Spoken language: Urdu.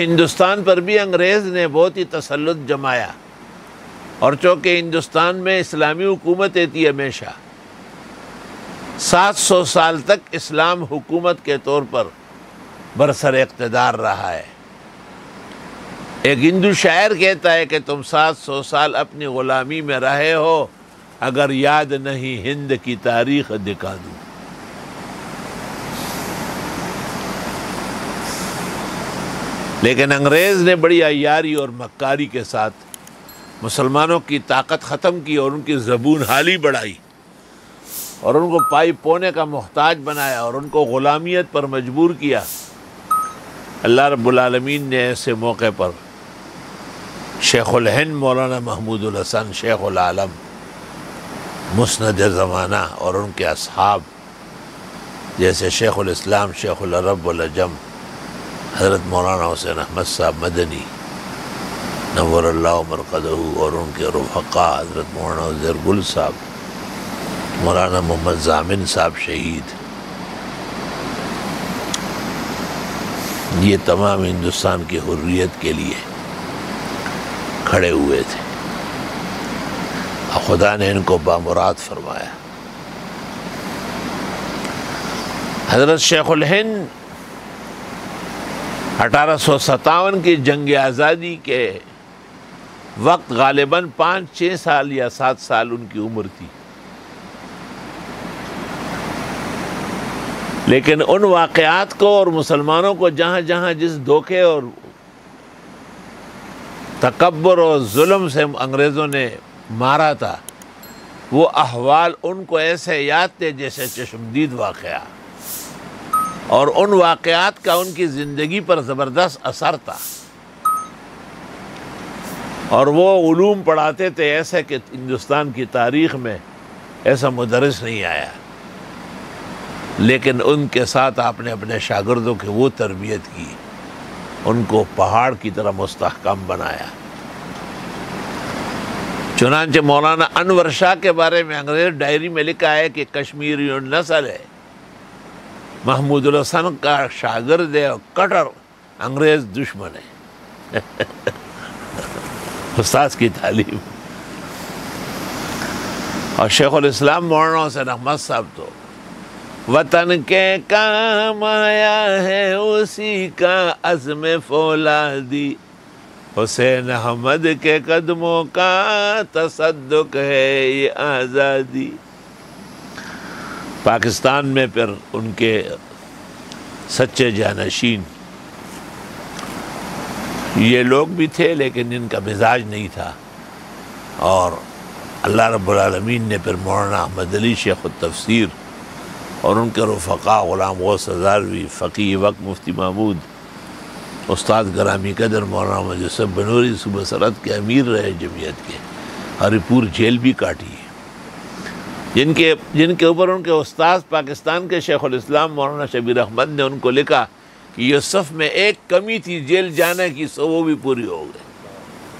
ہندوستان پر بھی انگریز نے بہت ہی تسلط جمایا، اور چونکہ ہندوستان میں اسلامی حکومتیں تھی، ہمیشہ 700 سال تک اسلام حکومت کے طور پر برسر اقتدار رہا ہے۔ ایک ہندو شاعر کہتا ہے کہ تم 700 سال اپنی غلامی میں رہے ہو، اگر یاد نہیں ہند کی تاریخ دکھا دوں۔ لیکن انگریز نے بڑی عیاری اور مکاری کے ساتھ مسلمانوں کی طاقت ختم کی اور ان کی زبون حالی بڑھائی، اور ان کو پائی پونے کا محتاج بنایا اور ان کو غلامیت پر مجبور کیا۔ اللہ رب العالمین نے ایسے موقع پر شیخ الہند مولانا محمود الحسن شیخ العالم مسند زمانہ اور ان کے اصحاب جیسے شیخ الاسلام شیخ العرب والعجم حضرت مولانا حسین احمد صاحب مدنی نور اللہ مرقدہ، اور ان کے رفقا حضرت مولانا عزیر گل صاحب، مولانا محمد زامن صاحب شہید، یہ تمام ہندوستان کی حریت کے لیے کھڑے ہوئے تھے، خدا نے ان کو بامراد فرمایا۔ حضرت شیخ الہند 1857 کی جنگ آزادی کے وقت غالباً 5-6 سال یا 7 سال ان کی عمر تھی، لیکن ان واقعات کو اور مسلمانوں کو جہاں جہاں جس دھوکے اور تکبر اور ظلم سے انگریزوں نے مارا تھا، وہ احوال ان کو ایسے یاد تھے جیسے چشمدید واقعہ، اور ان واقعات کا ان کی زندگی پر زبردست اثر تھا، اور وہ علوم پڑھاتے تھے ایسے کہ ہندوستان کی تاریخ میں ایسا مدرس نہیں آیا، لیکن ان کے ساتھ آپ نے اپنے شاگردوں کی وہ تربیت کی، ان کو پہاڑ کی طرح مستحکم بنایا۔ چنانچہ مولانا انور شاہ کے بارے میں انگریز ڈائری میں لکھا ہے کہ کشمیری نسل ہے، محمود الحسن کا شاگرد ہے اور کٹر انگریز دشمن ہے۔ استاذ کی تعلیم۔ اور شیخ الاسلام مولانا حسین احمد صاحب تو وطن کے کام آیا ہے اسی کا عزم فولادی، حسین احمد کے قدموں کا تصدق ہے یہ آزادی۔ پاکستان میں پھر ان کے سچے جانشین یہ لوگ بھی تھے، لیکن ان کا مزاج نہیں تھا، اور اللہ رب العالمین نے پھر مولانا احمد علی شیخ التفسیر اور ان کے رفقا غلام غوث ہزاروی، فقیہ وقت مفتی محمود، استاد گرامی قدر مولانا محمد یوسف بنوری صوبہ سرحد کے امیر رہے جمعیت کے، ہری پور جیل بھی کاٹی ہے، جن کے اوپر ان کے استاد پاکستان کے شیخ الاسلام مولانا شبیر احمد نے ان کو لکھا کہ یوسف میں ایک کمی تھی جیل جانے کی، سو وہ بھی پوری ہو گئی۔